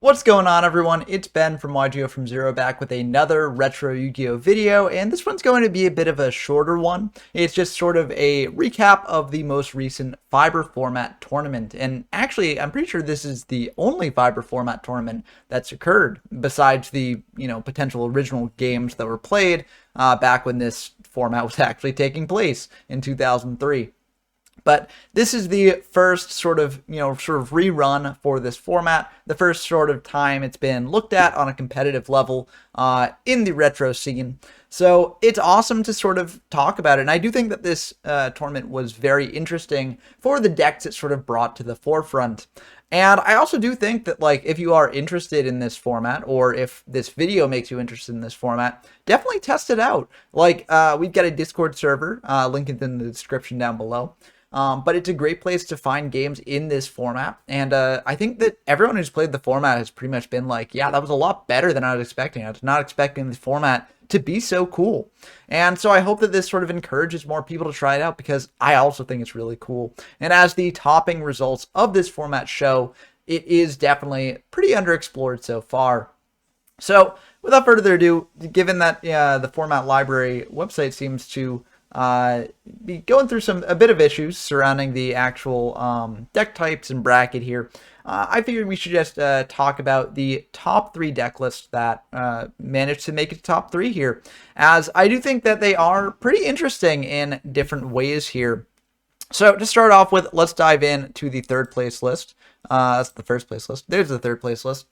What's going on, everyone? It's Ben from YGO from Zero back with another retro Yu-Gi-Oh video, and this one's going to be a bit of a shorter one. It's just sort of a recap of the most recent Fiber format tournament, and actually, I'm pretty sure this is the only Fiber format tournament that's occurred besides the potential original games that were played back when this format was actually taking place in 2003. But this is the first sort of rerun for this format, the first sort of time it's been looked at on a competitive level in the retro scene. So it's awesome to sort of talk about it. And I do think that this tournament was very interesting for the decks it sort of brought to the forefront. And I also do think that, like, if you are interested in this format, or if this video makes you interested in this format, definitely test it out. Like, we've got a Discord server, link it in the description down below. But it's a great place to find games in this format. And I think that everyone who's played the format has pretty much been like, yeah, that was a lot better than I was expecting. I was not expecting this format to be so cool. And so I hope that this sort of encourages more people to try it out, because I also think it's really cool. And as the topping results of this format show, it is definitely pretty underexplored so far. So without further ado, given that the format library website seems to be going through a bit of issues surrounding the actual deck types and bracket here, I figured we should just talk about the top 3 deck lists that managed to make it to top 3 here, as I do think that they are pretty interesting in different ways here. So to start off with, let's dive in to the third place list. That's the first place list. There's the third place list,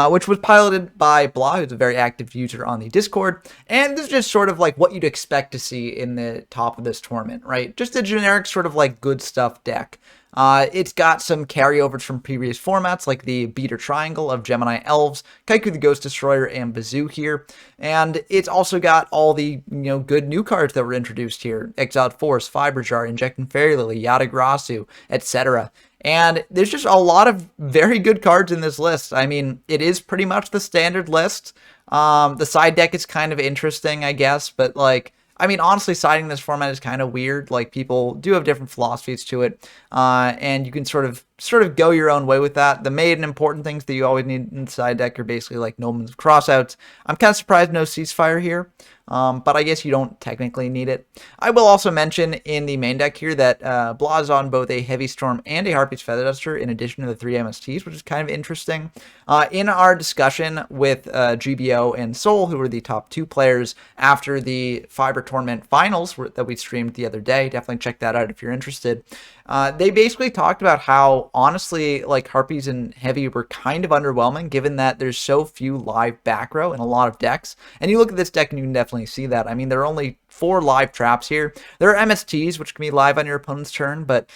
which was piloted by Blah, who's a very active user on the Discord. And this is just sort of like what you'd expect to see in the top of this tournament, right? Just a generic sort of like good stuff deck. It's got some carryovers from previous formats, like the Beater Triangle of Gemini Elves, Kaiku the Ghost Destroyer, and Bazoo here. And it's also got all the good new cards that were introduced here: Exiled Force, Fiber Jar, Injecting Fairy Lily, Yata, Garasu, etc. And there's just a lot of very good cards in this list. I mean, it is pretty much the standard list. The side deck is kind of interesting, I guess, but like, I mean, honestly, siding this format is kind of weird. Like, people do have different philosophies to it, and you can sort of go your own way with that. The main important things that you always need in the side deck are basically like Nomans of Crossouts. I'm kind of surprised no Ceasefire here, but I guess you don't technically need it. I will also mention in the main deck here that Blah is on both a Heavy Storm and a Harpy's Feather Duster, in addition to the 3 MSTs, which is kind of interesting. In our discussion with GBO and Soul, who were the top 2 players after the Fiber Tournament finals that we streamed the other day, definitely check that out if you're interested. They basically talked about how, honestly, like, Harpies and Heavy were kind of underwhelming, given that there's so few live back row in a lot of decks. And you look at this deck and you can definitely see that. I mean, there are only 4 live traps here. There are MSTs, which can be live on your opponent's turn, but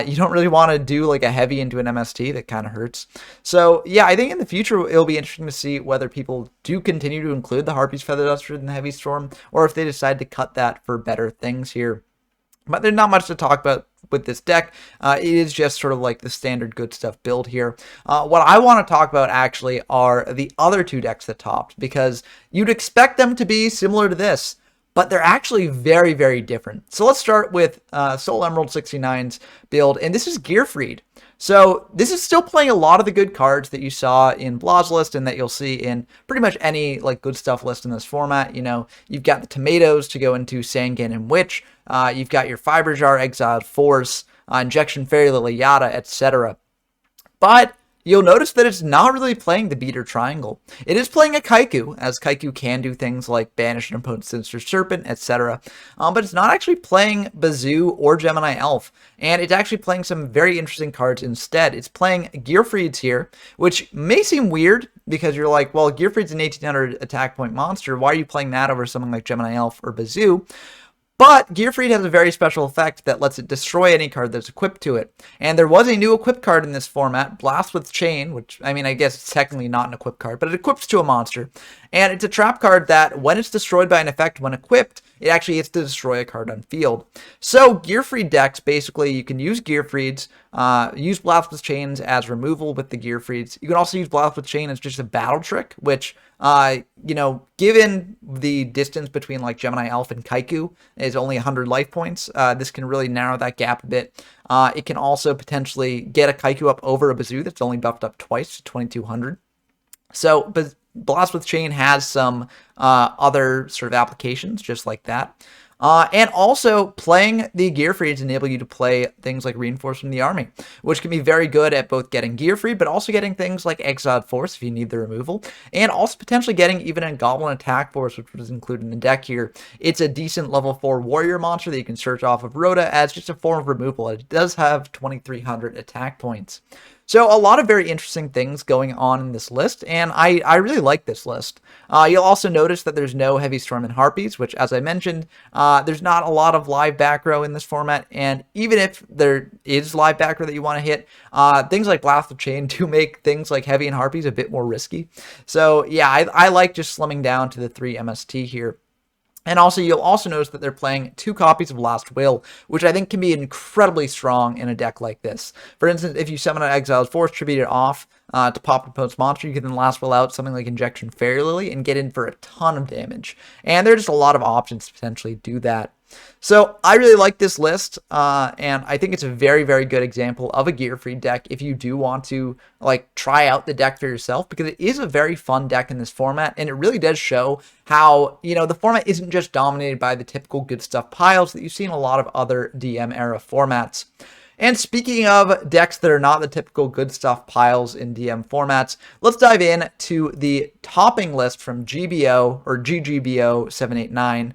you don't really want to do like a Heavy into an MST. That kind of hurts. So yeah, I think in the future it'll be interesting to see whether people do continue to include the Harpy's Feather Duster in the Heavy Storm, or if they decide to cut that for better things here. But there's not much to talk about with this deck. It is just sort of like the standard good stuff build here. What I want to talk about actually are the other 2 decks that topped, because you'd expect them to be similar to this, but they're actually very, very different. So let's start with Soul Emerald 69's build, and this is Gearfried. So this is still playing a lot of the good cards that you saw in Blah's list, and that you'll see in pretty much any like good stuff list in this format. You've got the tomatoes to go into Sangan and Witch. You've got your Fiber Jar, Exiled Force, Injection Fairy Lily, Yata, etc. But you'll notice that it's not really playing the Beater Triangle. It is playing a Kaiku, as Kaiku can do things like banish an opponent's Sinister Serpent, etc. But it's not actually playing Bazoo or Gemini Elf, and it's actually playing some very interesting cards instead. It's playing Gearfried's here, which may seem weird, because you're like, well, Gearfried's an 1800 attack point monster. Why are you playing that over something like Gemini Elf or Bazoo? But Gearfried has a very special effect that lets it destroy any card that's equipped to it. And there was a new equipped card in this format, Blast with Chain, which, I mean, I guess it's technically not an equipped card, but it equips to a monster. And it's a trap card that, when it's destroyed by an effect when equipped, it actually gets to destroy a card on field. So Gearfried decks, basically, you can use Gearfrieds, use Blast with Chains as removal with the Gearfrieds. You can also use Blast with Chain as just a battle trick, which, given the distance between like Gemini Elf and Kaiku is only 100 life points, this can really narrow that gap a bit. It can also potentially get a Kaiku up over a Bazoo that's only buffed up twice to 2200. So, but Blast with Chain has some other sort of applications just like that. And also, playing the gear freeds enable you to play things like Reinforced from the Army, which can be very good at both getting gear free, but also getting things like Exiled Force if you need the removal, and also potentially getting even a Goblin Attack Force, which was included in the deck here. It's a decent level 4 warrior monster that you can search off of Rhoda as just a form of removal. It does have 2,300 attack points. So a lot of very interesting things going on in this list, and I really like this list. You'll also notice that there's no Heavy Storm and Harpies, which, as I mentioned, there's not a lot of live back row in this format, and even if there is live back row that you want to hit, things like Blast of Chain do make things like Heavy and Harpies a bit more risky. So yeah, I like just slimming down to the 3 MST here. And also, you'll also notice that they're playing 2 copies of Last Will, which I think can be incredibly strong in a deck like this. For instance, if you summon an Exiled Force, tribute it off to pop an opponent's monster, you can then Last Will out something like Injection Fairy Lily and get in for a ton of damage. And there are just a lot of options to potentially do that. So I really like this list, and I think it's a very, very good example of a gear-free deck if you do want to like try out the deck for yourself, because it is a very fun deck in this format, and it really does show how, you know, the format isn't just dominated by the typical good stuff piles that you see in a lot of other DM era formats. And speaking of decks that are not the typical good stuff piles in DM formats, let's dive in to the topping list from GBO or GGBO 789.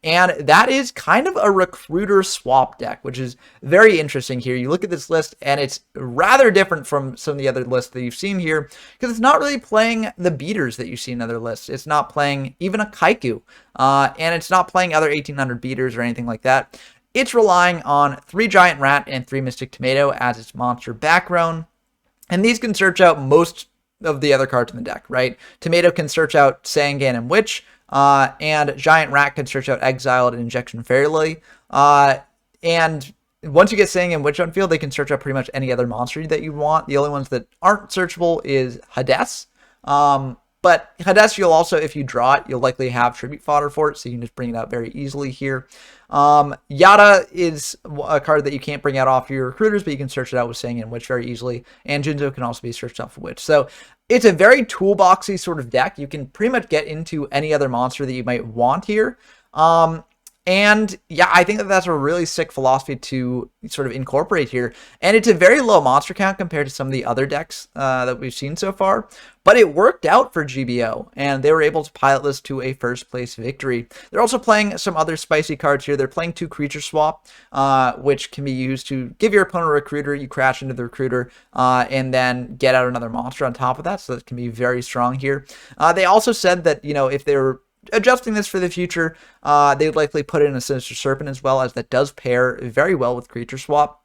And that is kind of a recruiter swap deck, which is very interesting here. You look at this list and it's rather different from some of the other lists that you've seen here, because it's not really playing the beaters that you see in other lists. It's not playing even a Kaiku, and it's not playing other 1800 beaters or anything like that. It's relying on 3 Giant Rat and 3 Mystic Tomato as its monster background, and these can search out most of the other cards in the deck, right? Tomato can search out Sangan and Witch, and Giant Rat can search out Exiled and Injection Fairy Lily. And once you get Sangan and Witch on field, they can search out pretty much any other monster that you want. The only ones that aren't searchable is Hades. But Hades, you'll also, if you draw it, you'll likely have tribute fodder for it, so you can just bring it out very easily here. Yata is a card that you can't bring out off your recruiters, but you can search it out with Sangan and Witch very easily. And Jinzo can also be searched off of Witch. So it's a very toolboxy sort of deck. You can pretty much get into any other monster that you might want here. And yeah, I think that that's a really sick philosophy to sort of incorporate here. And it's a very low monster count compared to some of the other decks that we've seen so far. But it worked out for GBO, and they were able to pilot this to a first place victory. They're also playing some other spicy cards here. They're playing 2 Creature Swap, which can be used to give your opponent a recruiter. You crash into the recruiter, and then get out another monster on top of that. So that can be very strong here. They also said that, you know, if they were adjusting this for the future, they would likely put in a Sinister Serpent as well, as that does pair very well with Creature Swap.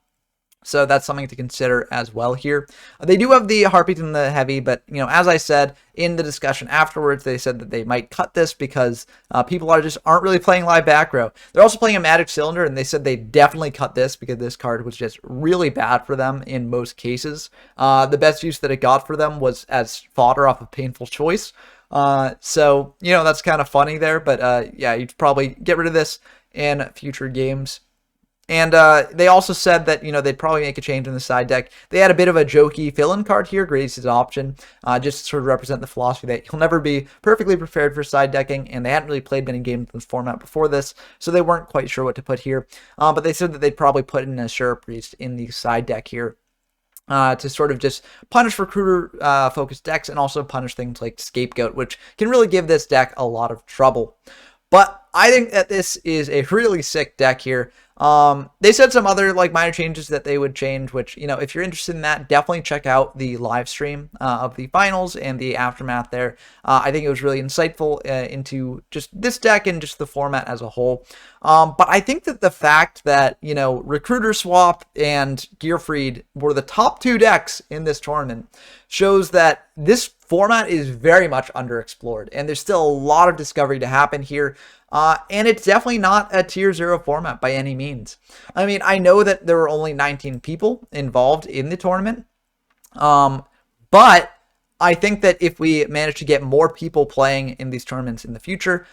So that's something to consider as well here. They do have the Harpies in the heavy, but, you know, as I said in the discussion afterwards, they said that they might cut this because people aren't really playing live back row. They're also playing a Magic Cylinder, and they said they definitely cut this because this card was just really bad for them in most cases. The best use that it got for them was as fodder off of Painful Choice. So, you know, that's kind of funny there, but yeah, you'd probably get rid of this in future games. And they also said that, you know, they'd probably make a change in the side deck. They had a bit of a jokey fill-in card here, Grace's option, just to sort of represent the philosophy that you'll never be perfectly prepared for side decking, and they hadn't really played many games in this format before this, so they weren't quite sure what to put here. But they said that they'd probably put in a Shura Priest in the side deck here. To sort of just punish recruiter focused decks, and also punish things like Scapegoat, which can really give this deck a lot of trouble. But I think that this is a really sick deck here. They said some other like minor changes that they would change, which, you know, if you're interested in that, definitely check out the live stream of the finals and the aftermath there. I think it was really insightful into just this deck and just the format as a whole. But I think that the fact that, you know, Recruiter Swap and Gearfried were the top 2 decks in this tournament shows that this format is very much underexplored, and there's still a lot of discovery to happen here. And it's definitely not a tier 0 format by any means. I mean, I know that there were only 19 people involved in the tournament, but I think that if we manage to get more people playing in these tournaments in the future,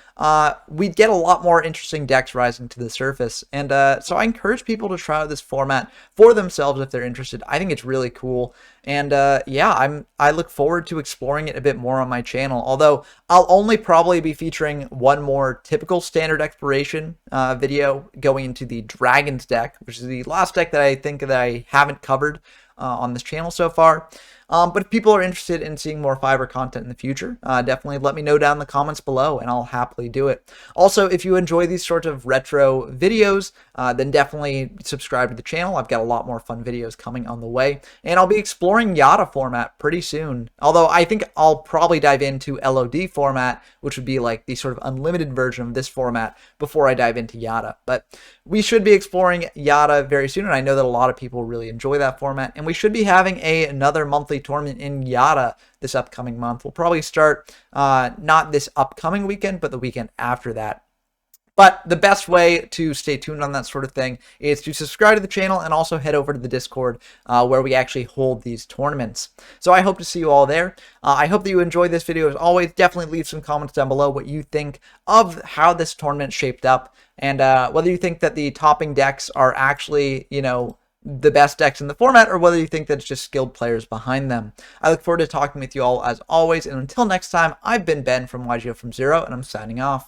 we'd get a lot more interesting decks rising to the surface. And so I encourage people to try out this format for themselves if they're interested. I think it's really cool. And yeah, I look forward to exploring it a bit more on my channel. Although I'll only probably be featuring one more typical standard exploration video going into the Dragons deck, which is the last deck that I think that I haven't covered on this channel so far. But if people are interested in seeing more fiber content in the future, definitely let me know down in the comments below and I'll happily do it. Also, if you enjoy these sorts of retro videos, then definitely subscribe to the channel. I've got a lot more fun videos coming on the way, and I'll be exploring Yata format pretty soon. Although I think I'll probably dive into LOD format, which would be like the sort of unlimited version of this format before I dive into Yata. But we should be exploring Yata very soon, and I know that a lot of people really enjoy that format, and we should be having another monthly tournament in Yata this upcoming month. We'll probably start not this upcoming weekend, but the weekend after that. But the best way to stay tuned on that sort of thing is to subscribe to the channel and also head over to the Discord where we actually hold these tournaments. So I hope to see you all there. I hope that you enjoyed this video. As always, definitely leave some comments down below what you think of how this tournament shaped up, and whether you think that the topping decks are actually, you know, the best decks in the format, or whether you think that it's just skilled players behind them. I look forward to talking with you all as always, and until next time, I've been Ben from Yu-Gi-Oh from Zero, and I'm signing off.